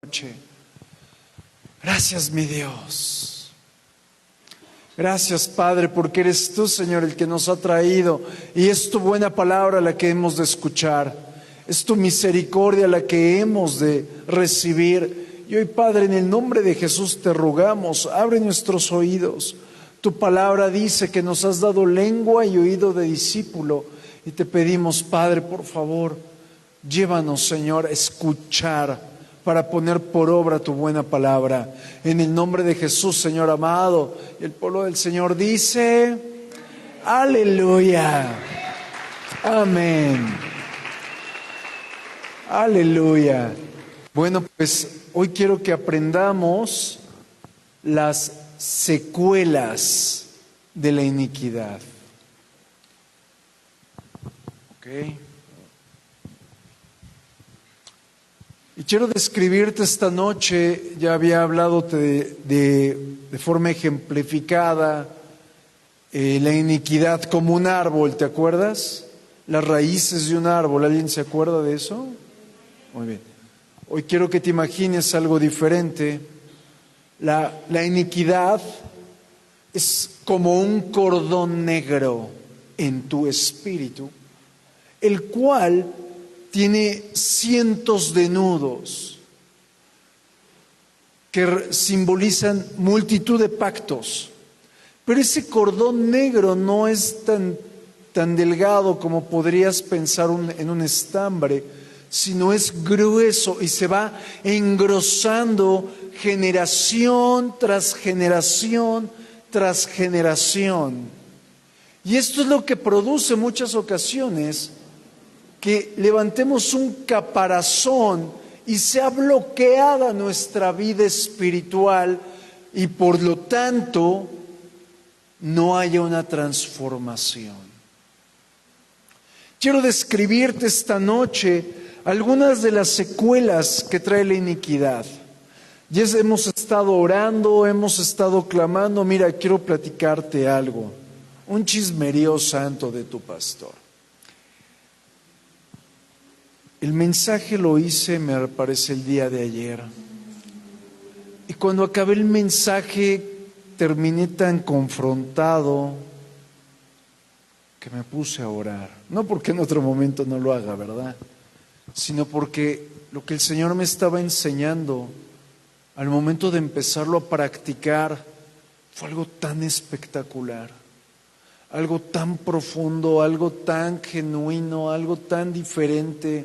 noche. Gracias, mi Dios. Gracias, Padre, porque eres tú, Señor, el que nos ha traído, y es tu buena palabra la que hemos de escuchar, es tu misericordia la que hemos de recibir. Y hoy, Padre, en el nombre de Jesús te rogamos, abre nuestros oídos. Tu palabra dice que nos has dado lengua y oído de discípulo, y te pedimos, Padre, por favor, llévanos, Señor, a escuchar para poner por obra tu buena palabra. En el nombre de Jesús, Señor amado. Y el pueblo del Señor dice: aleluya. Amén. Aleluya. Bueno, pues hoy quiero que aprendamos las secuelas de la iniquidad. ¿Ok? Y quiero describirte esta noche, ya había hablado de forma ejemplificada, la iniquidad como un árbol, ¿te acuerdas? Las raíces de un árbol, ¿alguien se acuerda de eso? Muy bien. Hoy quiero que te imagines algo diferente. La iniquidad es como un cordón negro en tu espíritu, el cual tiene cientos de nudos que simbolizan multitud de pactos. Pero ese cordón negro no es tan delgado como podrías pensar en un estambre, sino es grueso y se va engrosando generación tras generación tras generación. Y esto es lo que produce en muchas ocasiones que levantemos un caparazón y sea bloqueada nuestra vida espiritual y por lo tanto no haya una transformación. Quiero describirte esta noche algunas de las secuelas que trae la iniquidad. Ya hemos estado orando, hemos estado clamando. Mira, quiero platicarte algo, un chismerío santo de tu pastor. El mensaje lo hice, me parece, el día de ayer. Y cuando acabé el mensaje, terminé tan confrontado que me puse a orar. No porque en otro momento no lo haga, ¿verdad? Sino porque lo que el Señor me estaba enseñando al momento de empezarlo a practicar fue algo tan espectacular, algo tan profundo, algo tan genuino, algo tan diferente.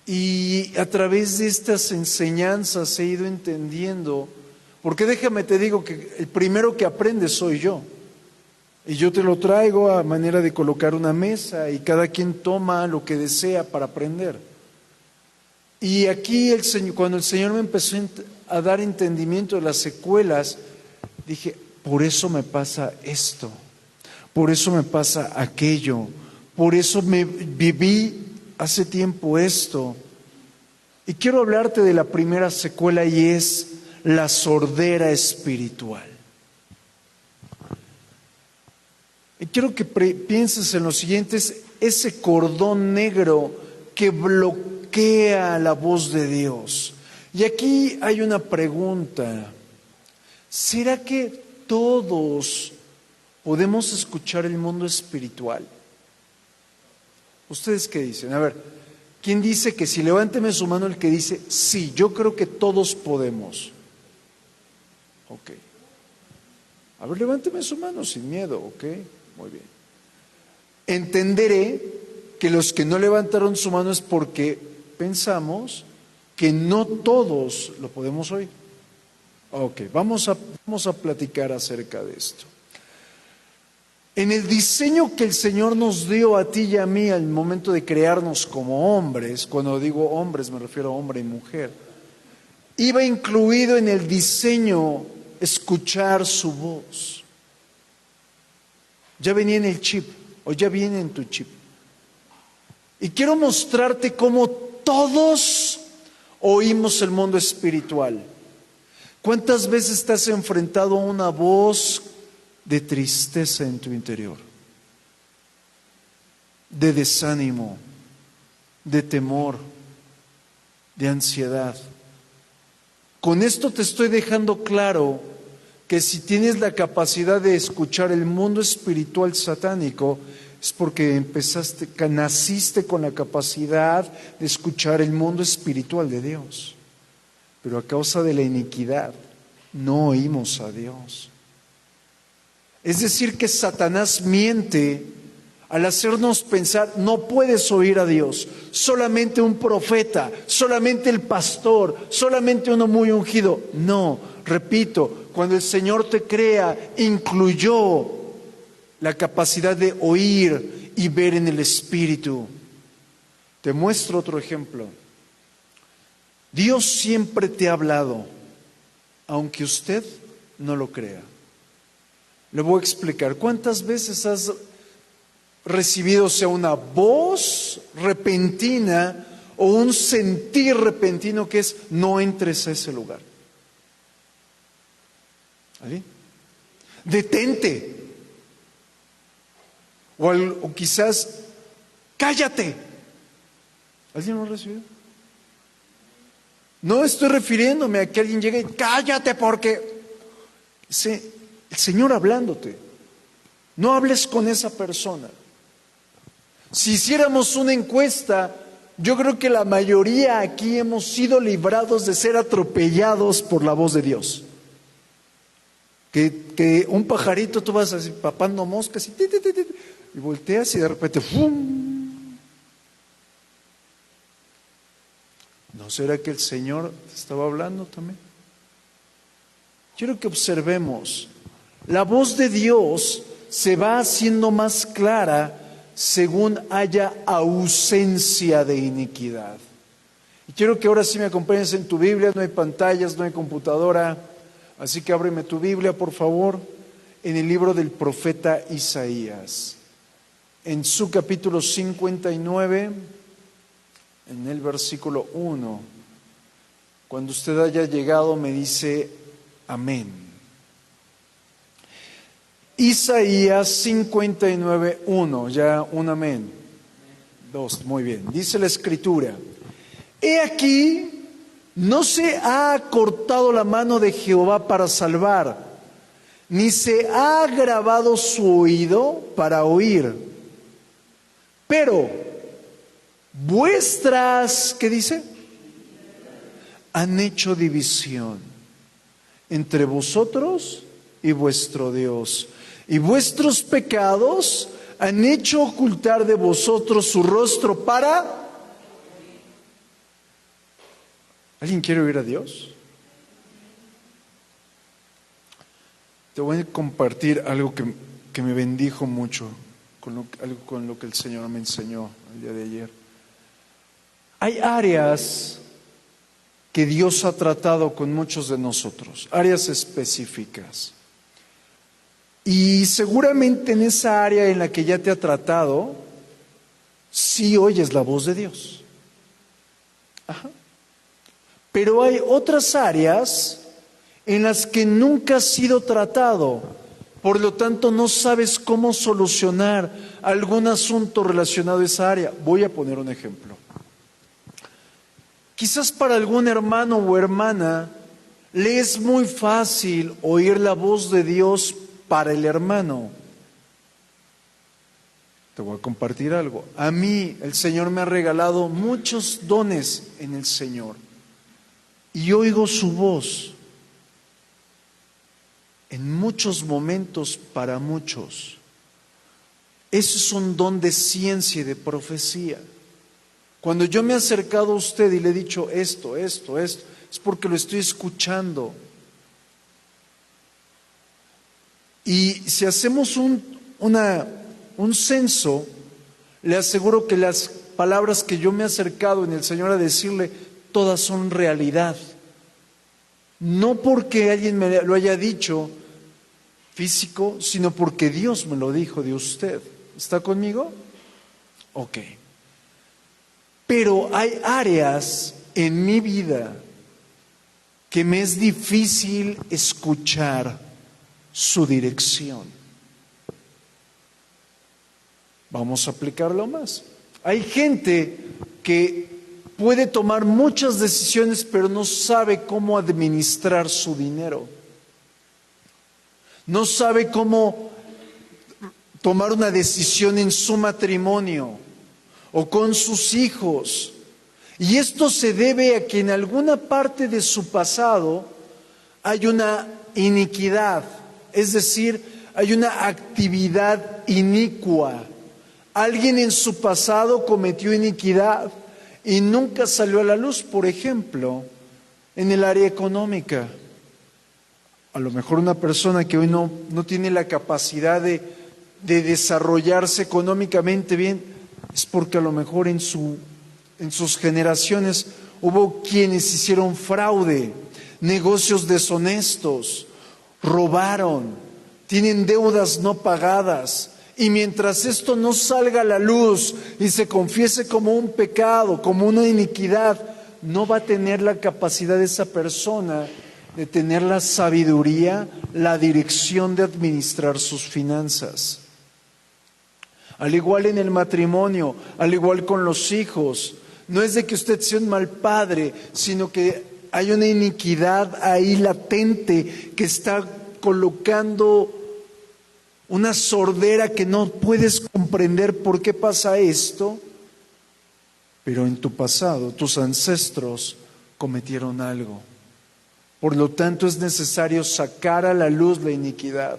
Y a través de estas enseñanzas he ido entendiendo, porque déjame te digo que el primero que aprende soy yo. Y yo te lo traigo a manera de colocar una mesa y cada quien toma lo que desea para aprender. Y aquí cuando el Señor me empezó a dar entendimiento de las secuelas, dije, por eso me pasa esto, por eso me pasa aquello, por eso me viví hace tiempo esto. Y quiero hablarte de la primera secuela, y es la sordera espiritual. Y quiero que pienses en lo siguiente: ese cordón negro que bloquea la voz de Dios. Y aquí hay una pregunta: ¿será que todos podemos escuchar el mundo espiritual? ¿Ustedes qué dicen? A ver, ¿quién dice que sí? Levánteme su mano el que dice sí, yo creo que todos podemos. Ok. A ver, levánteme su mano sin miedo, ok. Muy bien. Entenderé que los que no levantaron su mano es porque pensamos que no todos lo podemos oír. Ok, vamos a platicar acerca de esto. En el diseño que el Señor nos dio a ti y a mí al momento de crearnos como hombres, cuando digo hombres me refiero a hombre y mujer, iba incluido en el diseño escuchar su voz. Ya venía en el chip, o ya viene en tu chip. Y quiero mostrarte cómo todos oímos el mundo espiritual. ¿Cuántas veces te has enfrentado a una voz de tristeza en tu interior, de desánimo, de temor, de ansiedad? Con esto te estoy dejando claro que si tienes la capacidad de escuchar el mundo espiritual satánico, es porque naciste con la capacidad de escuchar el mundo espiritual de Dios. Pero a causa de la iniquidad, no oímos a Dios. Es decir, que Satanás miente al hacernos pensar, no puedes oír a Dios, solamente un profeta, solamente el pastor, solamente uno muy ungido. No, repito, cuando el Señor te crea, incluyó la capacidad de oír y ver en el Espíritu. Te muestro otro ejemplo. Dios siempre te ha hablado, aunque usted no lo crea. Le voy a explicar. ¿Cuántas veces has recibido, sea una voz repentina o un sentir repentino que es, no entres a ese lugar? ¿Ahí? Detente. O quizás, cállate. ¿Alguien lo ha recibido? No estoy refiriéndome a que alguien llegue y cállate porque el Señor hablándote. No hables con esa persona. Si hiciéramos una encuesta, yo creo que la mayoría aquí hemos sido librados de ser atropellados por la voz de Dios. Que un pajarito, tú vas así papando moscas y volteas y de repente ¡fum! ¿No será que el Señor te estaba hablando también? Quiero que observemos. La voz de Dios se va haciendo más clara según haya ausencia de iniquidad. Y quiero que ahora sí me acompañes en tu Biblia. No hay pantallas, no hay computadora, así que ábreme tu Biblia, por favor, en el libro del profeta Isaías, en su capítulo 59, en el versículo 1. Cuando usted haya llegado me dice amén. Isaías 59:1, ya un amén. 2, muy bien. Dice la Escritura: He aquí, no se ha cortado la mano de Jehová para salvar, ni se ha agravado su oído para oír. Pero vuestras, ¿qué dice? Han hecho división entre vosotros y vuestro Dios. Y vuestros pecados han hecho ocultar de vosotros su rostro para... ¿Alguien quiere oír a Dios? Te voy a compartir algo que me bendijo mucho, algo con lo que el Señor me enseñó el día de ayer. Hay áreas que Dios ha tratado con muchos de nosotros, áreas específicas. Y seguramente en esa área en la que ya te ha tratado, sí oyes la voz de Dios. Ajá. Pero hay otras áreas en las que nunca has sido tratado, por lo tanto no sabes cómo solucionar algún asunto relacionado a esa área. Voy a poner un ejemplo. Quizás para algún hermano o hermana le es muy fácil oír la voz de Dios para el hermano. Te voy a compartir algo. A mí el Señor me ha regalado muchos dones en el Señor y oigo su voz en muchos momentos para muchos. Eso es un don de ciencia y de profecía. Cuando yo me he acercado a usted y le he dicho esto, es porque lo estoy escuchando. Y si hacemos un censo, le aseguro que las palabras que yo me he acercado en el Señor a decirle, todas son realidad. No porque alguien me lo haya dicho físico, sino porque Dios me lo dijo de usted. ¿Está conmigo? Ok. Pero hay áreas en mi vida que me es difícil escuchar su dirección. Vamos a aplicarlo más. Hay gente que puede tomar muchas decisiones, pero no sabe cómo administrar su dinero. No sabe cómo tomar una decisión en su matrimonio o con sus hijos. Y esto se debe a que en alguna parte de su pasado hay una iniquidad, es decir, hay una actividad inicua. Alguien en su pasado cometió iniquidad y nunca salió a la luz, por ejemplo, en el área económica. A lo mejor una persona que hoy no tiene la capacidad de desarrollarse económicamente bien, es porque a lo mejor en sus generaciones hubo quienes hicieron fraude, negocios deshonestos, robaron, tienen deudas no pagadas. Y mientras esto no salga a la luz y se confiese como un pecado, como una iniquidad, no va a tener la capacidad esa persona de tener la sabiduría, la dirección de administrar sus finanzas. Al igual en el matrimonio, al igual con los hijos, no es de que usted sea un mal padre, sino que hay una iniquidad ahí latente que está colocando una sordera que no puedes comprender por qué pasa esto, pero en tu pasado, tus ancestros cometieron algo. Por lo tanto, es necesario sacar a la luz la iniquidad.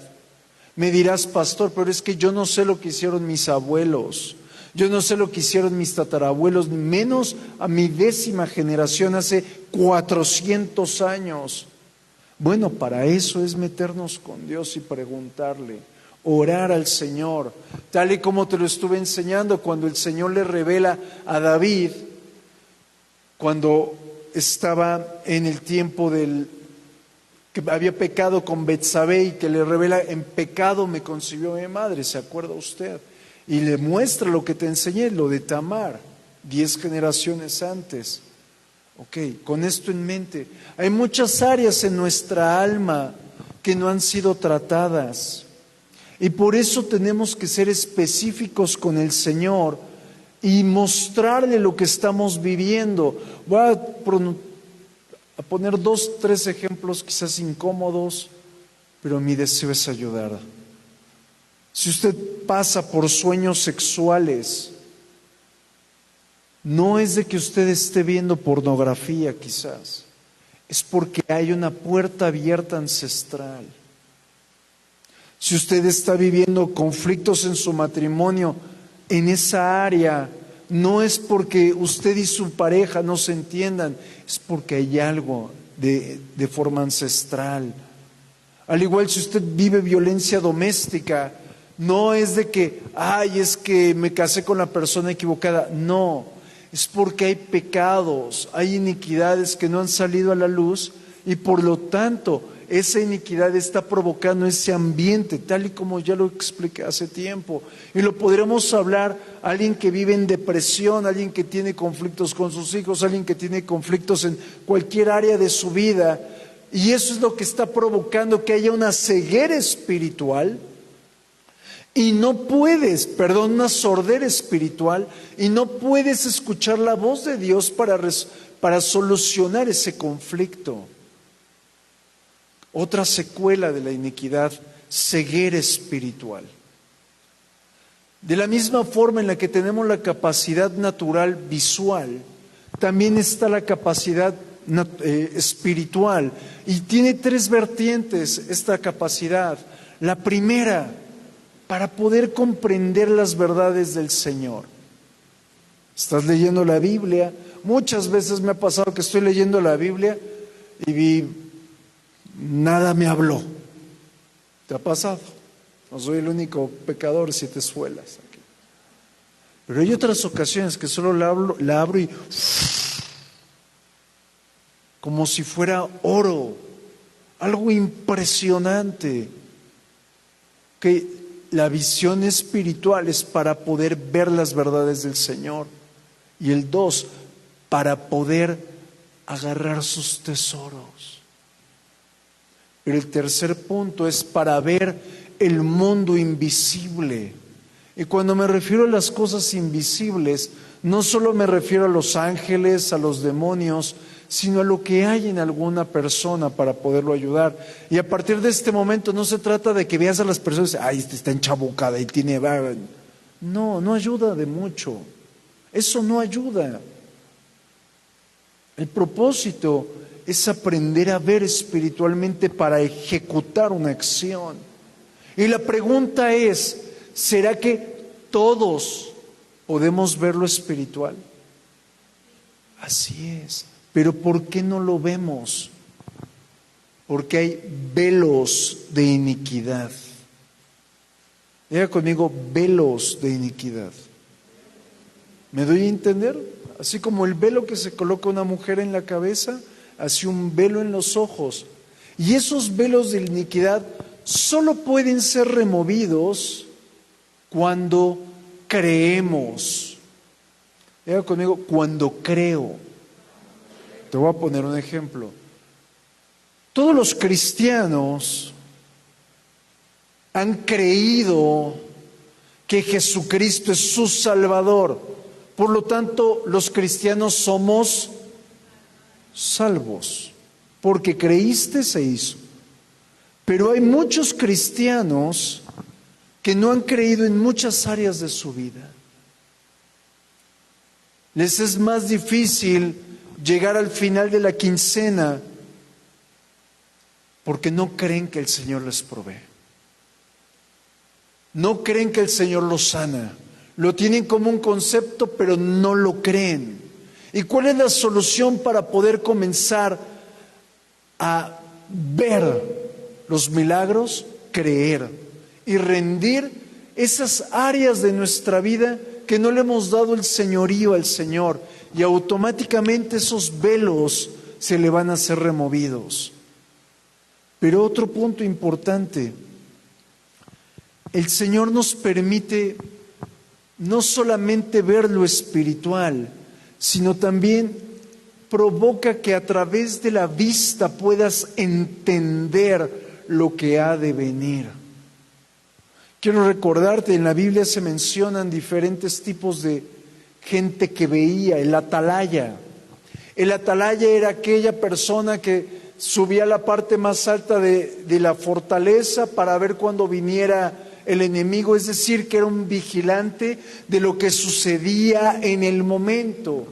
Me dirás, pastor, pero es que yo no sé lo que hicieron mis abuelos, yo no sé lo que hicieron mis tatarabuelos, ni menos a mi 10ª generación hace 400 años. Bueno, para eso es meternos con Dios y preguntarle, orar al Señor, tal y como te lo estuve enseñando cuando el Señor le revela a David, cuando estaba en el tiempo que había pecado con Betsabé y que le revela, en pecado me concibió mi madre, ¿se acuerda usted? Y le muestra lo que te enseñé, lo de Tamar, 10 generaciones antes. Ok, con esto en mente, hay muchas áreas en nuestra alma que no han sido tratadas. Y por eso tenemos que ser específicos con el Señor y mostrarle lo que estamos viviendo. Voy a poner 2, 3 ejemplos quizás incómodos, pero mi deseo es ayudar. Si usted pasa por sueños sexuales, no es de que usted esté viendo pornografía quizás, es porque hay una puerta abierta ancestral. Si usted está viviendo conflictos en su matrimonio, en esa área, no es porque usted y su pareja no se entiendan, es porque hay algo de forma ancestral. Al igual, si usted vive violencia doméstica, no es de que, es que me casé con la persona equivocada. No, es porque hay pecados, hay iniquidades que no han salido a la luz y por lo tanto esa iniquidad está provocando ese ambiente, tal y como ya lo expliqué hace tiempo. Y lo podremos hablar a alguien que vive en depresión, alguien que tiene conflictos con sus hijos, alguien que tiene conflictos en cualquier área de su vida. Y eso es lo que está provocando que haya una ceguera espiritual. Y no puedes, una sordera espiritual, y no puedes escuchar la voz de Dios para solucionar ese conflicto. Otra secuela de la iniquidad, ceguera espiritual. De la misma forma en la que tenemos la capacidad natural visual, también está la capacidad espiritual. Y tiene 3 vertientes esta capacidad. La primera, para poder comprender las verdades del Señor. Estás leyendo la Biblia. Muchas veces me ha pasado que estoy leyendo la Biblia y nada me habló. ¿Te ha pasado? No soy el único pecador, 7 espuelas aquí. Pero hay otras ocasiones que solo la abro y como si fuera oro, algo impresionante. Que la visión espiritual es para poder ver las verdades del Señor. Y el 2, para poder agarrar sus tesoros. Pero el tercer punto es para ver el mundo invisible. Y cuando me refiero a las cosas invisibles, No solo me refiero a los ángeles, a los demonios, sino a lo que hay en alguna persona para poderlo ayudar. Y a partir de este momento no se trata de que veas a las personas, ay, este está enchabucada y tiene... No, no ayuda de mucho. Eso no ayuda. El propósito es aprender a ver espiritualmente para ejecutar una acción. Y la pregunta es, ¿será que todos podemos ver lo espiritual? Así es. Pero ¿por qué no lo vemos? Porque hay velos de iniquidad. Diga conmigo, velos de iniquidad. ¿Me doy a entender? Así como el velo que se coloca una mujer en la cabeza, así un velo en los ojos. Y esos velos de iniquidad solo pueden ser removidos cuando creemos. Diga conmigo, cuando creo. Te voy a poner un ejemplo. Todos los cristianos han creído que Jesucristo es su Salvador. Por lo tanto, los cristianos somos salvos. Porque creíste, se hizo. Pero hay muchos cristianos que no han creído en muchas áreas de su vida. Les es más difícil llegar al final de la quincena porque no creen que el Señor les provee. No creen que el Señor los sana. Lo tienen como un concepto, pero no lo creen. ¿Y cuál es la solución para poder comenzar a ver los milagros? Creer y rendir esas áreas de nuestra vida que no le hemos dado el señorío al Señor, y automáticamente esos velos se le van a ser removidos. Pero otro punto importante, el Señor nos permite no solamente ver lo espiritual, sino también provoca que a través de la vista puedas entender lo que ha de venir. Quiero recordarte, en la Biblia se mencionan diferentes tipos de gente que veía. El atalaya. El atalaya era aquella persona que subía a la parte más alta de la fortaleza para ver cuando viniera el enemigo, es decir, que era un vigilante de lo que sucedía en el momento.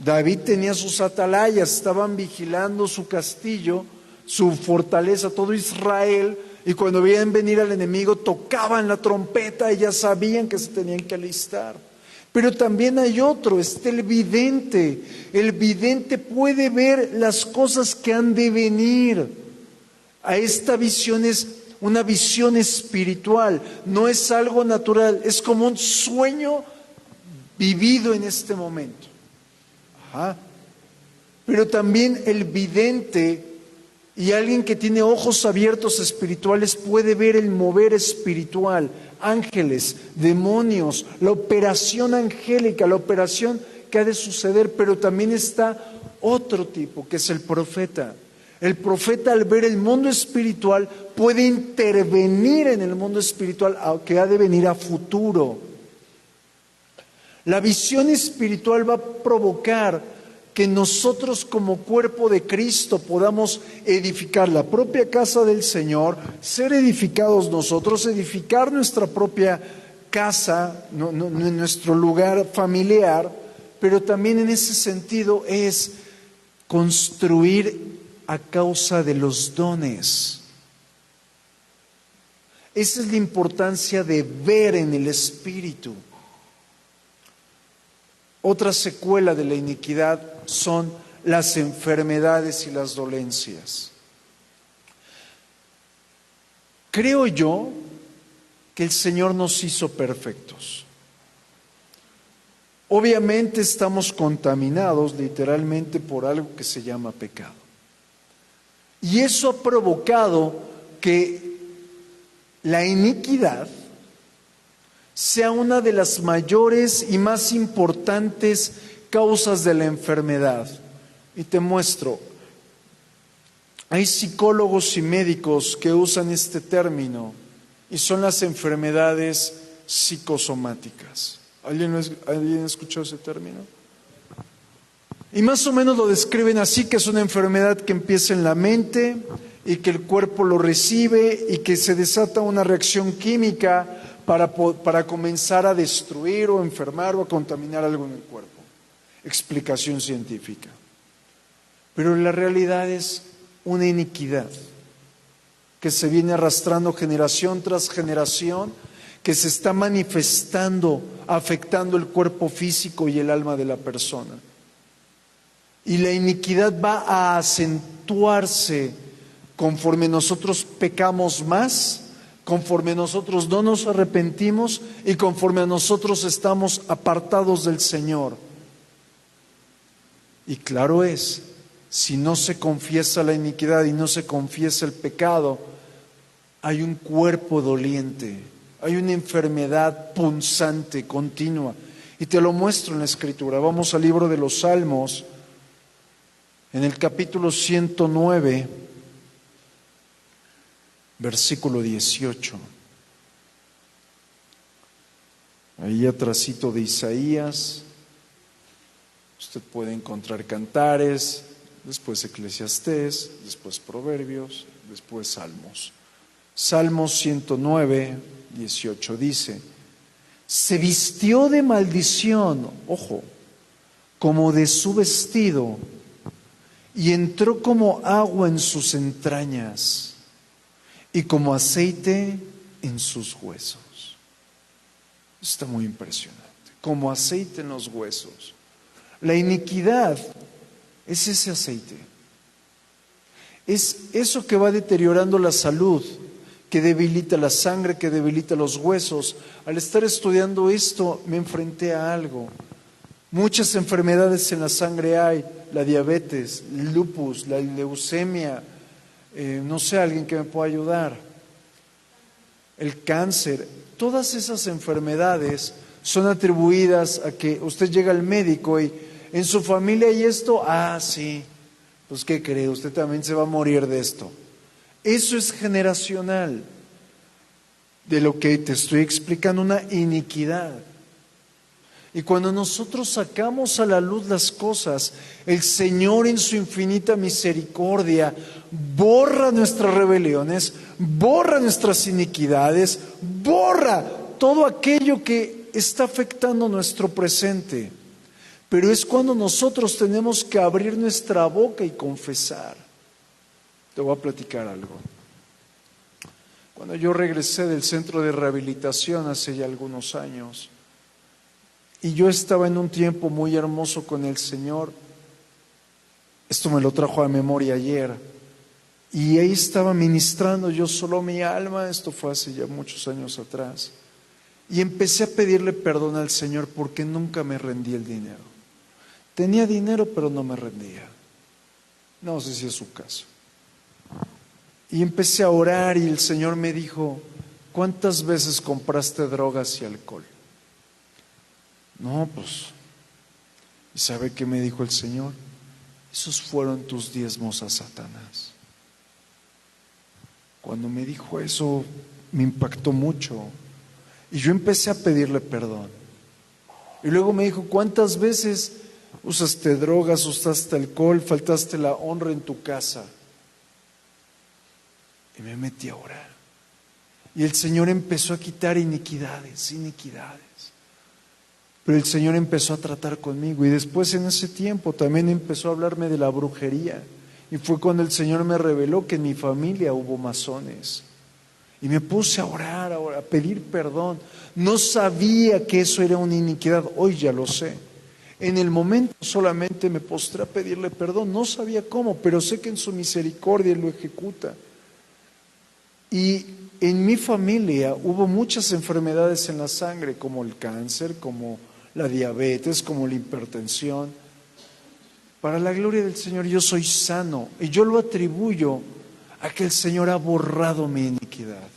David tenía sus atalayas, estaban vigilando su castillo, su fortaleza, todo Israel, y cuando veían venir al enemigo tocaban la trompeta y ya sabían que se tenían que alistar. Pero también hay otro, está el vidente. El vidente puede ver las cosas que han de venir. A esta visión es una visión espiritual, no es algo natural, es como un sueño vivido en este momento. Ajá. Pero también el vidente y alguien que tiene ojos abiertos espirituales puede ver el mover espiritual, ángeles, demonios, la operación angélica, la operación que ha de suceder. Pero también está otro tipo, que es el profeta. El profeta, al ver el mundo espiritual, puede intervenir en el mundo espiritual que ha de venir a futuro. La visión espiritual va a provocar que nosotros como cuerpo de Cristo podamos edificar la propia casa del Señor, ser edificados nosotros, edificar nuestra propia casa, nuestro lugar familiar, pero también en ese sentido es construir a causa de los dones. Esa es la importancia de ver en el Espíritu. Otra secuela de la iniquidad son las enfermedades y las dolencias. Creo yo que el Señor nos hizo perfectos. Obviamente estamos contaminados literalmente por algo que se llama pecado. Y eso ha provocado que la iniquidad sea una de las mayores y más importantes causas de la enfermedad. Y te muestro, hay psicólogos y médicos que usan este término y son las enfermedades psicosomáticas. ¿Alguien escuchó ese término? Y más o menos lo describen así, que es una enfermedad que empieza en la mente y que el cuerpo lo recibe y que se desata una reacción química para comenzar a destruir o enfermar o a contaminar algo en el cuerpo. Explicación científica. Pero la realidad es una iniquidad que se viene arrastrando generación tras generación, que se está manifestando, afectando el cuerpo físico y el alma de la persona. Y la iniquidad va a acentuarse conforme nosotros pecamos más, conforme nosotros no nos arrepentimos y conforme a nosotros estamos apartados del Señor. Y claro es, si no se confiesa la iniquidad y no se confiesa el pecado, hay un cuerpo doliente, hay una enfermedad punzante, continua. Y te lo muestro en la Escritura. Vamos al libro de los Salmos, en el capítulo 109, versículo 18. Ahí atrasito de Isaías, usted puede encontrar Cantares, después Eclesiastés, después Proverbios, después Salmos. Salmos 109, 18 dice: se vistió de maldición, ojo, como de su vestido, y entró como agua en sus entrañas y como aceite en sus huesos. Está muy impresionante. Como aceite en los huesos. La iniquidad es ese aceite. Es eso que va deteriorando la salud, que debilita la sangre, que debilita los huesos. Al estar estudiando esto, me enfrenté a algo. Muchas enfermedades en la sangre hay: la diabetes, el lupus, la leucemia, no sé, alguien que me pueda ayudar, el cáncer. Todas esas enfermedades son atribuidas a que usted llega al médico y en su familia hay esto. Ah, sí, pues ¿qué cree? Usted también se va a morir de esto. Eso es generacional, de lo que te estoy explicando, una iniquidad. Y cuando nosotros sacamos a la luz las cosas, el Señor en su infinita misericordia borra nuestras rebeliones, borra nuestras iniquidades, borra todo aquello que está afectando nuestro presente. Pero es cuando nosotros tenemos que abrir nuestra boca y confesar. Te voy a platicar algo. Cuando yo regresé del centro de rehabilitación hace ya algunos años, y yo estaba en un tiempo muy hermoso con el Señor, esto me lo trajo a memoria ayer, y ahí estaba ministrando yo solo mi alma. Esto fue hace ya muchos años atrás, y empecé a pedirle perdón al Señor porque nunca me rendí el dinero. Tenía dinero pero no me rendía. No sé si es su caso. Y empecé a orar y el Señor me dijo: ¿cuántas veces compraste drogas y alcohol? No, pues, ¿y sabe qué me dijo el Señor? Esos fueron tus diezmos a Satanás. Cuando me dijo eso, me impactó mucho. Y yo empecé a pedirle perdón. Y luego me dijo: ¿cuántas veces usaste drogas, usaste alcohol, faltaste la honra en tu casa? Y me metí a orar. Y el Señor empezó a quitar iniquidades. Pero el Señor empezó a tratar conmigo, y después en ese tiempo también empezó a hablarme de la brujería. Y fue cuando el Señor me reveló que en mi familia hubo masones. Y me puse a orar, a pedir perdón. No sabía que eso era una iniquidad, hoy ya lo sé. En el momento solamente me postré a pedirle perdón, no sabía cómo, pero sé que en su misericordia lo ejecuta. Y en mi familia hubo muchas enfermedades en la sangre, como el cáncer, como la diabetes, como la hipertensión. Para la gloria del Señor yo soy sano, y yo lo atribuyo a que el Señor ha borrado mi iniquidad.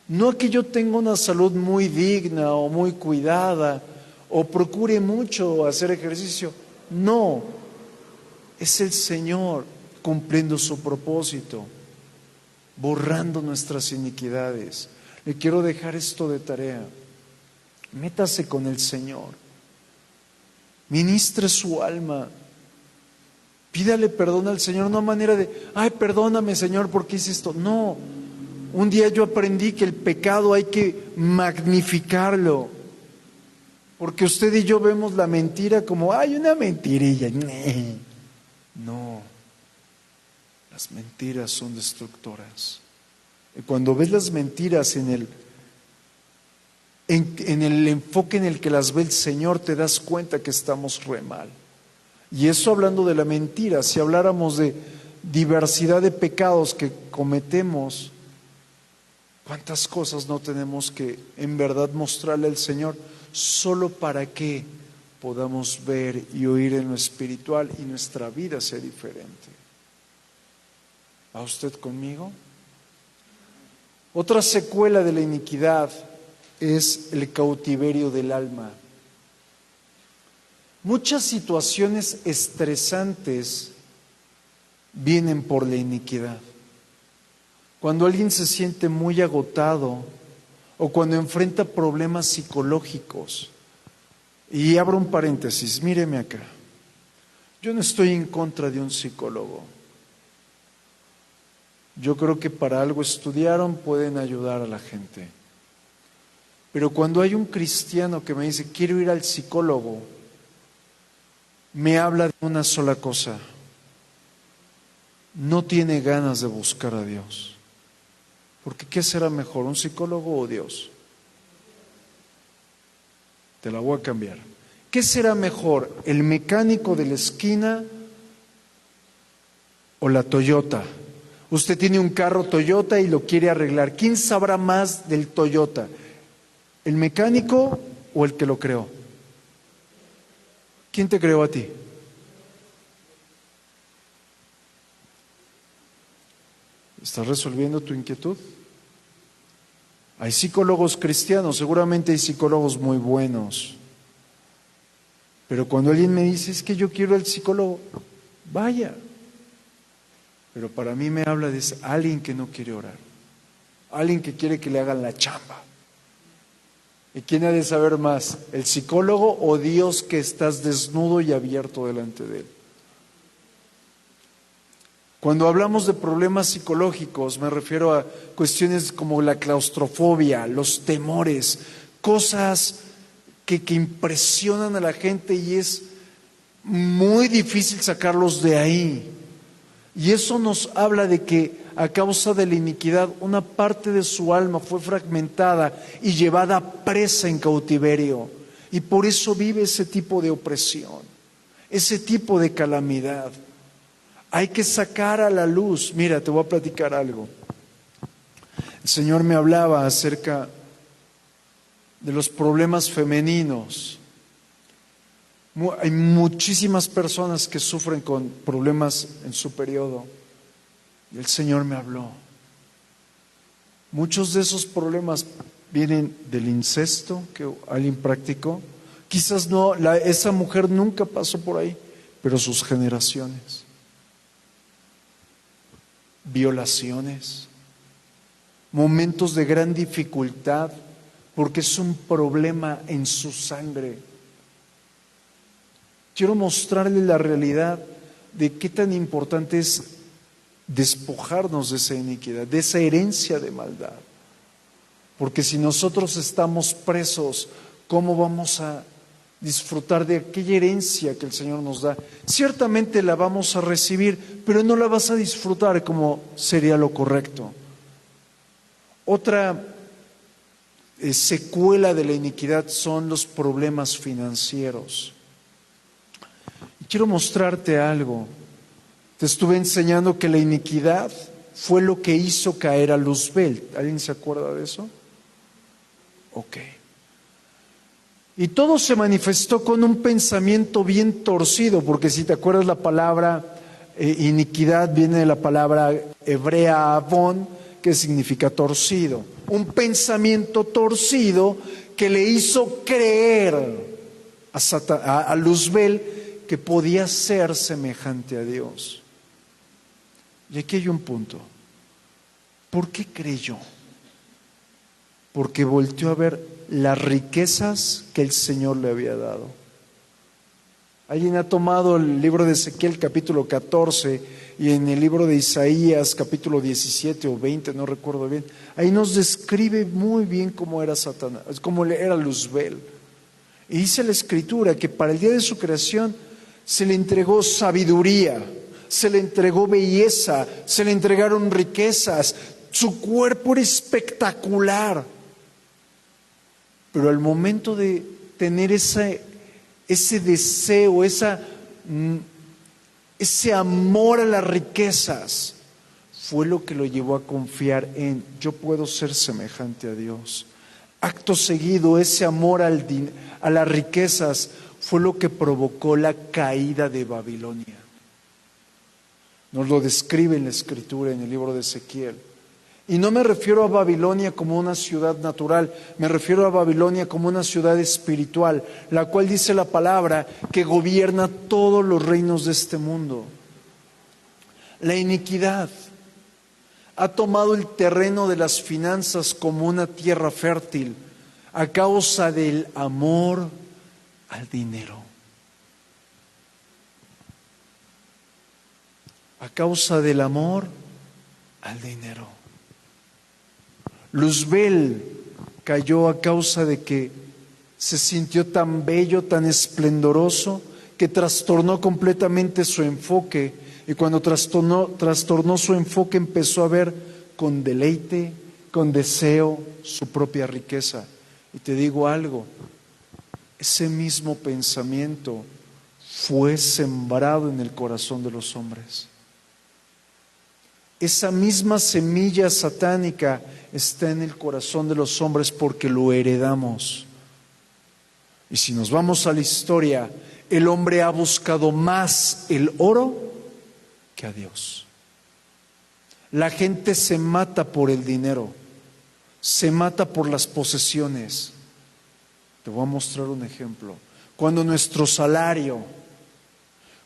No a que yo tenga una salud muy digna o muy cuidada o procure mucho hacer ejercicio. No, es el Señor cumpliendo su propósito, borrando nuestras iniquidades. Le quiero dejar esto de tarea. Métase con el Señor. Ministre su alma. Pídale perdón al Señor, no a manera de, ay, perdóname, Señor, ¿por qué hice esto? No. Un día yo aprendí que el pecado hay que magnificarlo. Porque usted y yo vemos la mentira como, ay, una mentirilla. No. Las mentiras son destructoras. Y cuando ves las mentiras en el enfoque en el que las ve el Señor, te das cuenta que estamos re mal. Y eso hablando de la mentira. Si habláramos de diversidad de pecados que cometemos, ¿cuántas cosas no tenemos que en verdad mostrarle al Señor solo para que podamos ver y oír en lo espiritual y nuestra vida sea diferente? ¿Va usted conmigo? Otra secuela de la iniquidad es el cautiverio del alma. Muchas situaciones estresantes vienen por la iniquidad. Cuando alguien se siente muy agotado o cuando enfrenta problemas psicológicos. Y abro un paréntesis, míreme acá. Yo no estoy en contra de un psicólogo. Yo creo que para algo estudiaron, pueden ayudar a la gente. Pero cuando hay un cristiano que me dice, quiero ir al psicólogo, me habla de una sola cosa: no tiene ganas de buscar a Dios. Porque ¿qué será mejor, un psicólogo o Dios? Te la voy a cambiar. ¿Qué será mejor, el mecánico de la esquina o la Toyota? Usted tiene un carro Toyota y lo quiere arreglar. ¿Quién sabrá más del Toyota? ¿El mecánico o el que lo creó? ¿Quién te creó a ti? ¿Estás resolviendo tu inquietud? Hay psicólogos cristianos, seguramente hay psicólogos muy buenos. Pero cuando alguien me dice, es que yo quiero al psicólogo, vaya. Pero para mí me habla de alguien que no quiere orar, alguien que quiere que le hagan la chamba. ¿Y quién ha de saber más, el psicólogo o Dios que estás desnudo y abierto delante de él? Cuando hablamos de problemas psicológicos, me refiero a cuestiones como la claustrofobia, los temores, cosas que impresionan a la gente y es muy difícil sacarlos de ahí. Y eso nos habla de que a causa de la iniquidad una parte de su alma fue fragmentada y llevada presa en cautiverio. Y por eso vive ese tipo de opresión, ese tipo de calamidad. Hay que sacar a la luz. Mira, te voy a platicar algo. El Señor me hablaba acerca de los problemas femeninos. Hay muchísimas personas que sufren con problemas en su periodo. Y el Señor me habló. Muchos de esos problemas vienen del incesto que alguien practicó. Quizás no, esa mujer nunca pasó por ahí, pero sus generaciones. Violaciones, momentos de gran dificultad, porque es un problema en su sangre. Quiero mostrarle la realidad de qué tan importante es despojarnos de esa iniquidad, de esa herencia de maldad. Porque si nosotros estamos presos, ¿cómo vamos a disfrutar de aquella herencia que el Señor nos da? Ciertamente la vamos a recibir, pero no la vas a disfrutar como sería lo correcto. Otra secuela de la iniquidad son los problemas financieros. Y quiero mostrarte algo. Te estuve enseñando que la iniquidad fue lo que hizo caer a Luzbel. ¿Alguien se acuerda de eso? Ok. Y todo se manifestó con un pensamiento bien torcido, porque si te acuerdas la palabra iniquidad viene de la palabra hebrea avon, que significa torcido. Un pensamiento torcido que le hizo creer a Luzbel que podía ser semejante a Dios. Y aquí hay un punto. ¿Por qué creyó? porque volteó a ver las riquezas que el Señor le había dado. Alguien ha tomado el libro de Ezequiel capítulo 14 y en el libro de Isaías capítulo 17 o 20, no recuerdo bien, ahí nos describe muy bien cómo era Satanás, cómo era Luzbel. Y dice la Escritura que para el día de su creación se le entregó sabiduría, se le entregó belleza, se le entregaron riquezas, su cuerpo era espectacular. Pero al momento de tener ese deseo, ese amor a las riquezas, fue lo que lo llevó a confiar en: yo puedo ser semejante a Dios. Acto seguido, ese amor a las riquezas fue lo que provocó la caída de Babilonia. Nos lo describe en la Escritura, en el libro de Ezequiel. Y no me refiero a Babilonia como una ciudad natural, me refiero a Babilonia como una ciudad espiritual, la cual dice la palabra que gobierna todos los reinos de este mundo. La iniquidad ha tomado el terreno de las finanzas como una tierra fértil a causa del amor al dinero. A causa del amor al dinero. Luzbel cayó a causa de que se sintió tan bello, tan esplendoroso, que trastornó completamente su enfoque. Y cuando trastornó su enfoque, empezó a ver con deleite, con deseo, su propia riqueza. Y te digo algo, ese mismo pensamiento fue sembrado en el corazón de los hombres. Esa misma semilla satánica está en el corazón de los hombres porque lo heredamos. Y si nos vamos a la historia, el hombre ha buscado más el oro que a Dios. La gente se mata por el dinero, se mata por las posesiones. Te voy a mostrar un ejemplo. Cuando nuestro salario,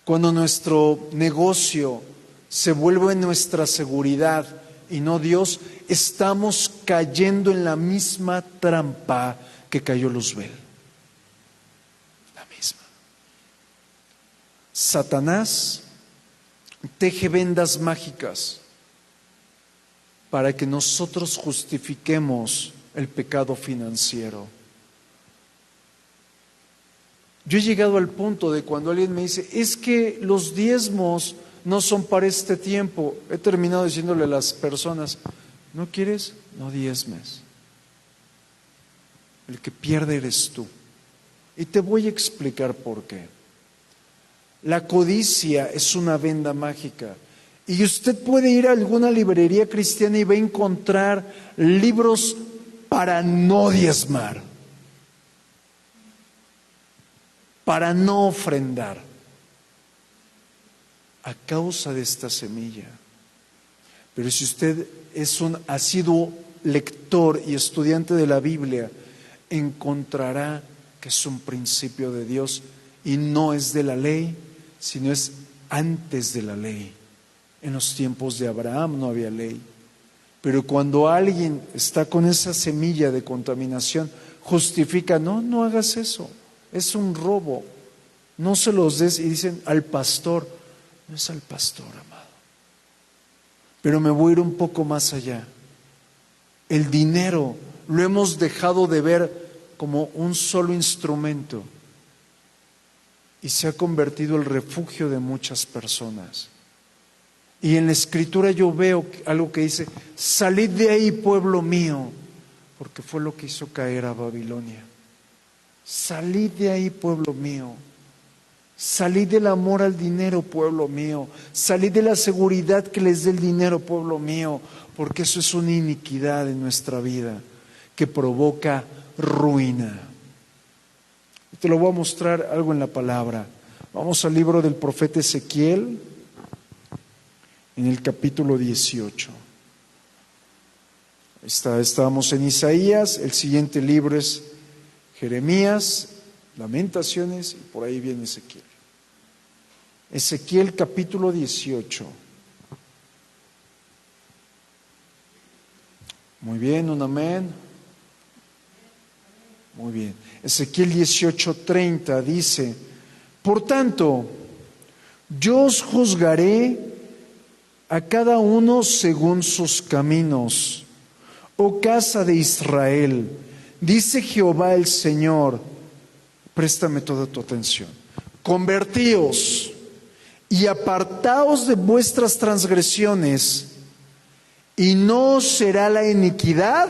cuando nuestro negocio se vuelve nuestra seguridad y no Dios, estamos cayendo en la misma trampa que cayó Luzbel. La misma. Satanás teje vendas mágicas para que nosotros justifiquemos el pecado financiero. Yo he llegado al punto de cuando alguien me dice, es que los diezmos no son para este tiempo. He terminado diciéndole a las personas, ¿no quieres? No diezmes. El que pierde eres tú. Y te voy a explicar por qué. La codicia es una venda mágica. Y usted puede ir a alguna librería cristiana y va a encontrar libros para no diezmar, para no ofrendar, a causa de esta semilla. Pero si usted es un asiduo lector y estudiante de la Biblia, encontrará que es un principio de Dios y no es de la ley, sino es antes de la ley. En los tiempos de Abraham no había ley. Pero cuando alguien está con esa semilla de contaminación, justifica, no hagas eso, es un robo, no se los des. Y dicen al pastor, no es al pastor, amado. Pero me voy a ir un poco más allá. El dinero lo hemos dejado de ver como un solo instrumento y se ha convertido el refugio de muchas personas. Y en la Escritura yo veo algo que dice, salid de ahí, pueblo mío, porque fue lo que hizo caer a Babilonia. Salid de ahí, pueblo mío. Salid del amor al dinero, pueblo mío. Salid de la seguridad que les dé el dinero, pueblo mío, porque eso es una iniquidad en nuestra vida que provoca ruina. Te lo voy a mostrar algo en la palabra. Vamos al libro del profeta Ezequiel, en el capítulo 18. Estábamos en Isaías, el siguiente libro es Jeremías, Lamentaciones, y por ahí viene Ezequiel. Ezequiel capítulo 18. Muy bien, un amén. Muy bien. Ezequiel 18:30 dice: por tanto, yo os juzgaré a cada uno según sus caminos. Oh casa de Israel, dice Jehová el Señor, préstame toda tu atención. Convertíos y apartaos de vuestras transgresiones, y no será la iniquidad.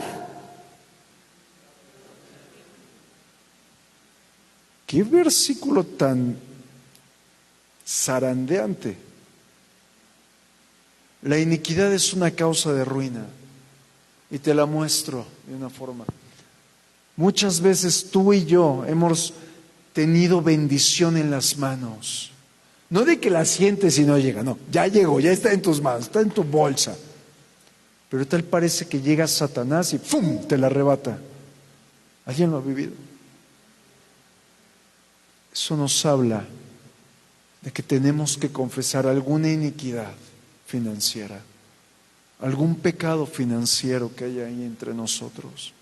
Qué versículo tan zarandeante. La iniquidad es una causa de ruina, y te la muestro de una forma. Muchas veces tú y yo hemos tenido bendición en las manos. No de que la sientes y no llega, no, ya llegó, ya está en tus manos, está en tu bolsa. Pero tal parece que llega Satanás y ¡pum!, te la arrebata. ¿Alguien lo ha vivido? Eso nos habla de que tenemos que confesar alguna iniquidad financiera, algún pecado financiero que hay ahí entre nosotros.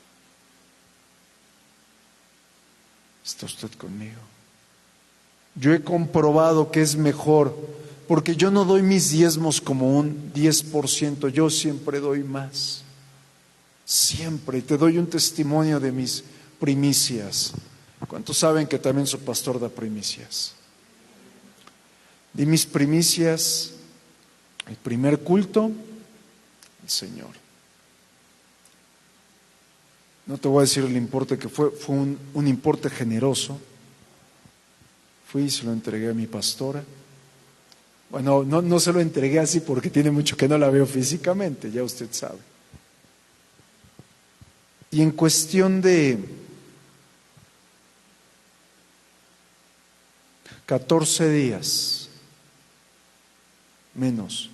¿Está usted conmigo? Yo he comprobado que es mejor, porque yo no doy mis diezmos como un 10%, yo siempre doy más. Siempre. Te doy un testimonio de mis primicias. ¿Cuántos saben que también su pastor da primicias? Di mis primicias, el primer culto, el Señor. No te voy a decir el importe que fue un importe generoso. Fui y se lo entregué a mi pastora. Bueno, no se lo entregué así porque tiene mucho que no la veo físicamente, ya usted sabe. Y en cuestión de 14 días, menos,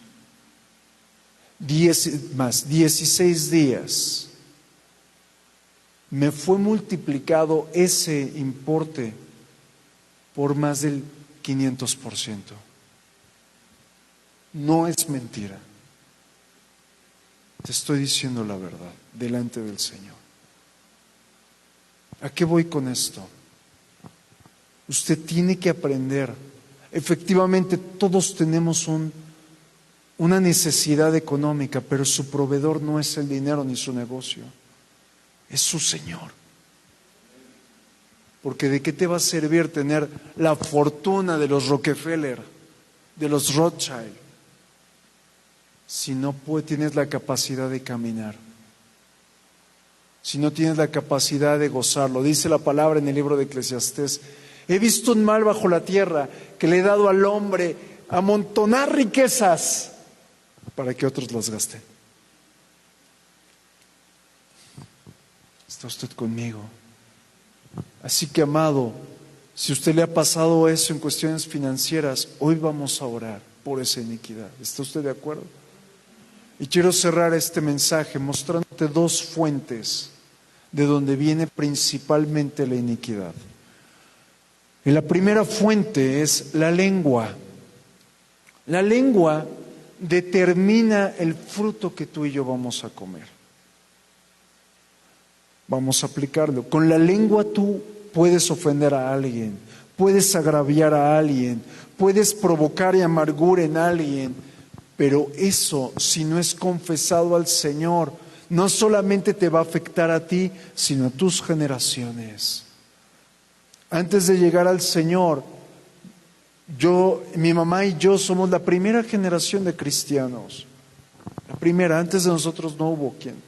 16 días, me fue multiplicado ese importe por más del 500%. No es mentira. Te estoy diciendo la verdad delante del Señor. ¿A qué voy con esto? Usted tiene que aprender. Efectivamente, todos tenemos una necesidad económica, pero su proveedor no es el dinero ni su negocio, es su Señor. Porque ¿de qué te va a servir tener la fortuna de los Rockefeller, de los Rothschild, si no tienes la capacidad de caminar? Si no tienes la capacidad de gozarlo. Dice la palabra en el libro de Eclesiastés: he visto un mal bajo la tierra que le he dado al hombre amontonar riquezas para que otros las gasten. ¿Está usted conmigo? Así que, amado, si usted le ha pasado eso en cuestiones financieras, hoy vamos a orar por esa iniquidad. ¿Está usted de acuerdo? Y quiero cerrar este mensaje mostrándote dos fuentes de donde viene principalmente la iniquidad. Y la primera fuente es la lengua. La lengua determina el fruto que tú y yo vamos a comer. Vamos a aplicarlo. Con la lengua tú puedes ofender a alguien, puedes agraviar a alguien, puedes provocar amargura en alguien, pero eso, si no es confesado al Señor, no solamente te va a afectar a ti, sino a tus generaciones. Antes de llegar al Señor, mi mamá y yo somos la primera generación de cristianos. La primera, antes de nosotros no hubo quien.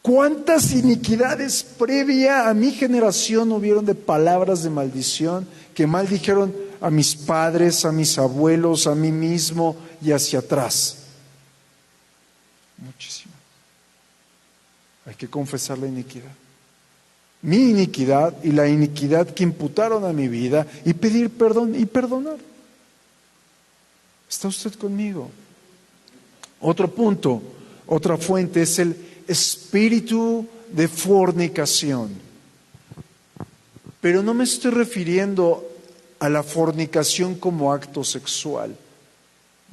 ¿Cuántas iniquidades previa a mi generación hubieron de palabras de maldición que maldijeron a mis padres, a mis abuelos, a mí mismo y hacia atrás? Muchísimo. Hay que confesar la iniquidad. Mi iniquidad y la iniquidad que imputaron a mi vida y pedir perdón y perdonar. ¿Está usted conmigo? Otro punto, otra fuente es el espíritu de fornicación. Pero no me estoy refiriendo a la fornicación como acto sexual.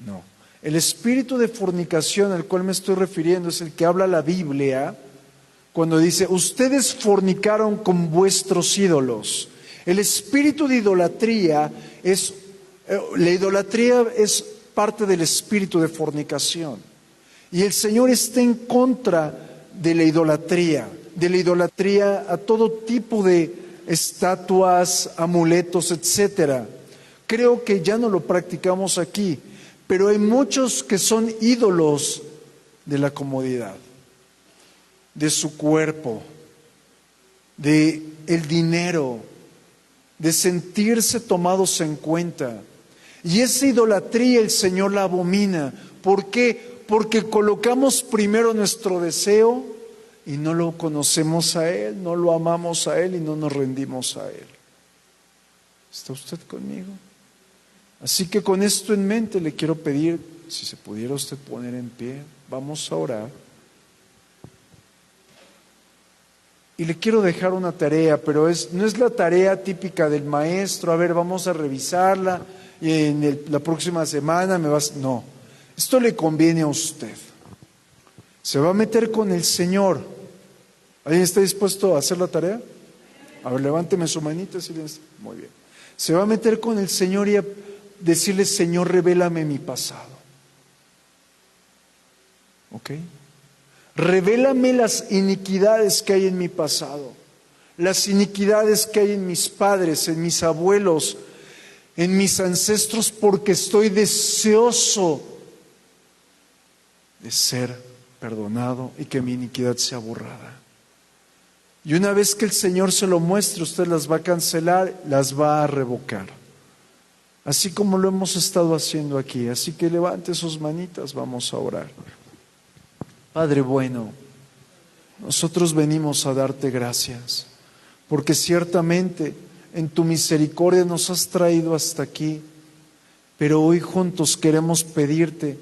No. El espíritu de fornicación al cual me estoy refiriendo es el que habla la Biblia cuando dice, ustedes fornicaron con vuestros ídolos. El espíritu de idolatría la idolatría es parte del espíritu de fornicación. Y el Señor está en contra de la idolatría a todo tipo de estatuas, amuletos, etcétera. Creo que ya no lo practicamos aquí, pero hay muchos que son ídolos de la comodidad, de su cuerpo, de el dinero, de sentirse tomados en cuenta. Y esa idolatría el Señor la abomina. ¿Por qué? Porque colocamos primero nuestro deseo y no lo conocemos a Él, no lo amamos a Él y no nos rendimos a Él. ¿Está usted conmigo? Así que con esto en mente le quiero pedir, si se pudiera usted poner en pie, vamos a orar. Y le quiero dejar una tarea, pero no es la tarea típica del maestro, a ver, vamos a revisarla y la próxima semana no, esto le conviene a usted. Se va a meter con el Señor. ¿Alguien está dispuesto a hacer la tarea? A ver, levánteme su manita. Muy bien. Se va a meter con el Señor y a decirle, Señor, revélame mi pasado. ¿Ok? Revélame las iniquidades que hay en mi pasado, las iniquidades que hay en mis padres, en mis abuelos, en mis ancestros, porque estoy deseoso de ser perdonado y que mi iniquidad sea borrada. Y una vez que el Señor se lo muestre, usted las va a cancelar, las va a revocar. Así como lo hemos estado haciendo aquí. Así que levante sus manitas, vamos a orar. Padre bueno, nosotros venimos a darte gracias, porque ciertamente en tu misericordia nos has traído hasta aquí, pero hoy juntos queremos pedirte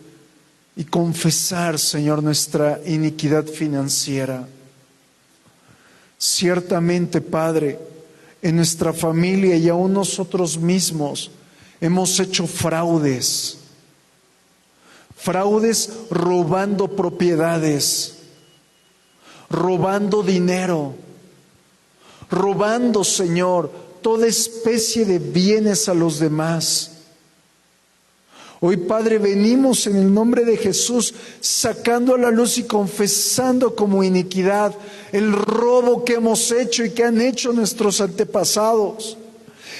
y confesar, Señor, nuestra iniquidad financiera. Ciertamente, Padre, en nuestra familia y aún nosotros mismos hemos hecho fraudes robando propiedades, robando dinero, robando, Señor, toda especie de bienes a los demás. Hoy, Padre, venimos en el nombre de Jesús sacando a la luz y confesando como iniquidad el robo que hemos hecho y que han hecho nuestros antepasados.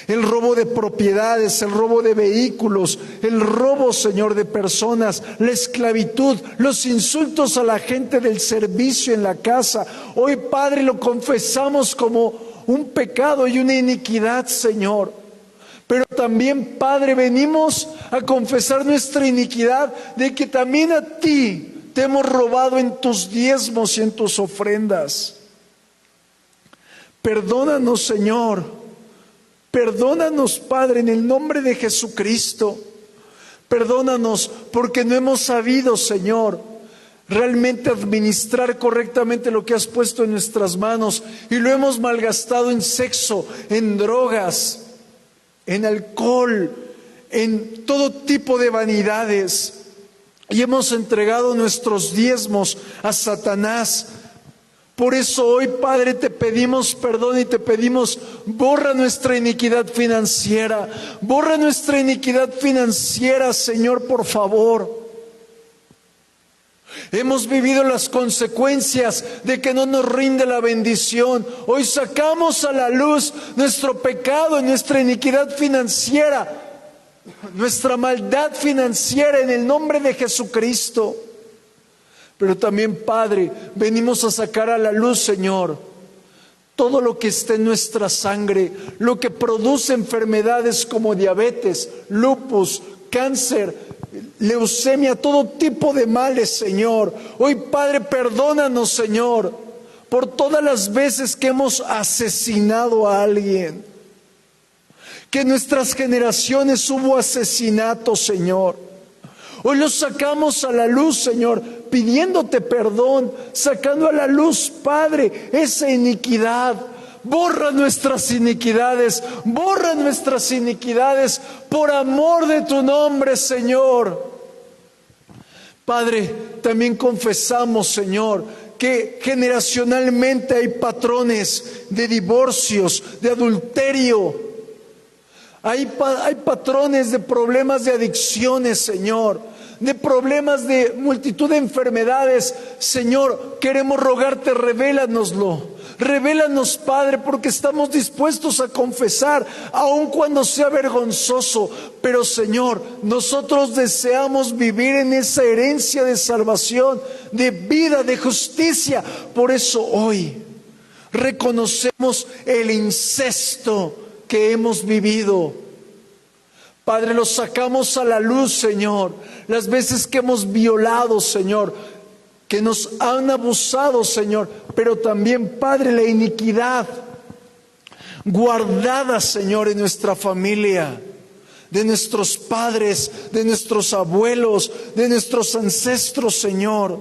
El robo de propiedades, el robo de vehículos, el robo, Señor, de personas, la esclavitud, los insultos a la gente del servicio en la casa. Hoy, Padre, lo confesamos como un pecado y una iniquidad, Señor. Pero también, Padre, venimos a confesar nuestra iniquidad de que también a ti te hemos robado en tus diezmos y en tus ofrendas. Perdónanos, Señor. Perdónanos, Padre, en el nombre de Jesucristo. Perdónanos porque no hemos sabido, Señor, realmente administrar correctamente lo que has puesto en nuestras manos y lo hemos malgastado en sexo, en drogas, en alcohol, en todo tipo de vanidades, y hemos entregado nuestros diezmos a Satanás. Por eso hoy, Padre, te pedimos perdón y te pedimos, borra nuestra iniquidad financiera, Señor, por favor. Hemos vivido las consecuencias de que no nos rinde la bendición. Hoy sacamos a la luz nuestro pecado, nuestra iniquidad financiera, nuestra maldad financiera en el nombre de Jesucristo. Pero también, Padre, venimos a sacar a la luz, Señor, todo lo que está en nuestra sangre, lo que produce enfermedades como diabetes, lupus, cáncer, leucemia, todo tipo de males, Señor. Hoy, Padre, perdónanos, Señor, por todas las veces que hemos asesinado a alguien, que en nuestras generaciones hubo asesinato, Señor. Hoy lo sacamos a la luz, Señor, pidiéndote perdón, sacando a la luz, Padre, esa iniquidad. Borra nuestras iniquidades por amor de tu nombre, Señor. Padre, también confesamos, Señor, que generacionalmente hay patrones de divorcios, de adulterio. Hay patrones de problemas de adicciones, Señor, de problemas de multitud de enfermedades. Señor, queremos rogarte, revélanoslo. Revélanos, Padre, porque estamos dispuestos a confesar, aun cuando sea vergonzoso. Pero, Señor, nosotros deseamos vivir en esa herencia de salvación, de vida, de justicia. Por eso hoy reconocemos el incesto que hemos vivido. Padre, lo sacamos a la luz, Señor. Las veces que hemos violado, Señor, que nos han abusado, Señor, pero también, Padre, la iniquidad guardada, Señor, en nuestra familia, de nuestros padres, de nuestros abuelos, de nuestros ancestros, Señor.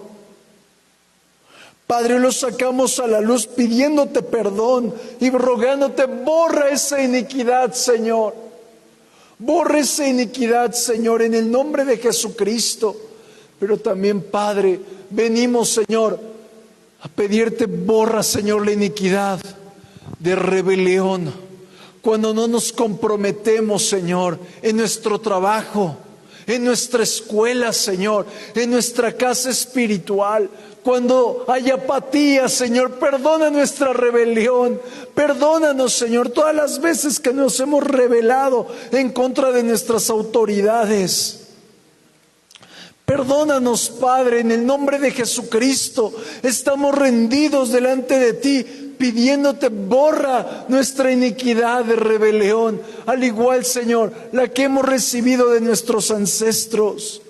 Padre, lo sacamos a la luz pidiéndote perdón y rogándote, borra esa iniquidad, Señor. Borra esa iniquidad, Señor, en el nombre de Jesucristo. Pero también, Padre, venimos, Señor, a pedirte, borra, Señor, la iniquidad de rebelión. Cuando no nos comprometemos, Señor, en nuestro trabajo, en nuestra escuela, Señor, en nuestra casa espiritual. Cuando hay apatía, Señor, perdona nuestra rebelión. Perdónanos, Señor, todas las veces que nos hemos rebelado en contra de nuestras autoridades. Perdónanos, Padre, en el nombre de Jesucristo. Estamos rendidos delante de ti, pidiéndote, borra nuestra iniquidad de rebelión, al igual, Señor, la que hemos recibido de nuestros ancestros.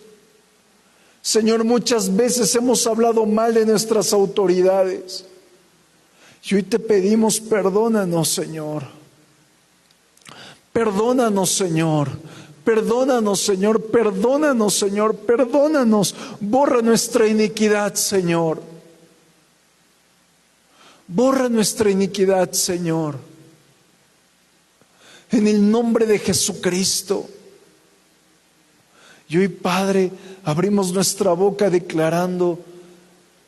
Señor, muchas veces hemos hablado mal de nuestras autoridades. Y hoy te pedimos, perdónanos, Señor. Perdónanos, Señor. Perdónanos, Señor. Perdónanos, Señor. Perdónanos. Borra nuestra iniquidad, Señor. Borra nuestra iniquidad, Señor. En el nombre de Jesucristo. Y hoy, Padre, abrimos nuestra boca declarando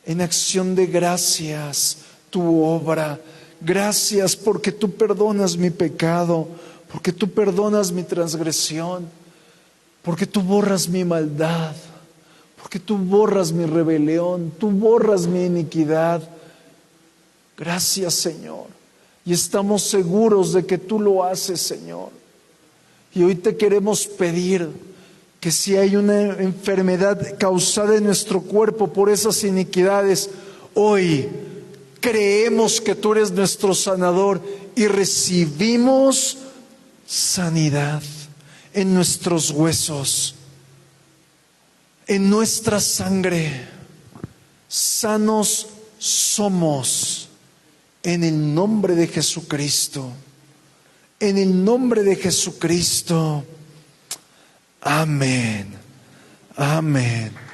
en acción de gracias tu obra. Gracias porque tú perdonas mi pecado, porque tú perdonas mi transgresión, porque tú borras mi maldad, porque tú borras mi rebelión, tú borras mi iniquidad. Gracias, Señor. Y estamos seguros de que tú lo haces, Señor. Y hoy te queremos pedir que si hay una enfermedad causada en nuestro cuerpo por esas iniquidades, hoy creemos que tú eres nuestro sanador y recibimos sanidad en nuestros huesos, en nuestra sangre. Sanos somos en el nombre de Jesucristo. En el nombre de Jesucristo. Amén. Amén.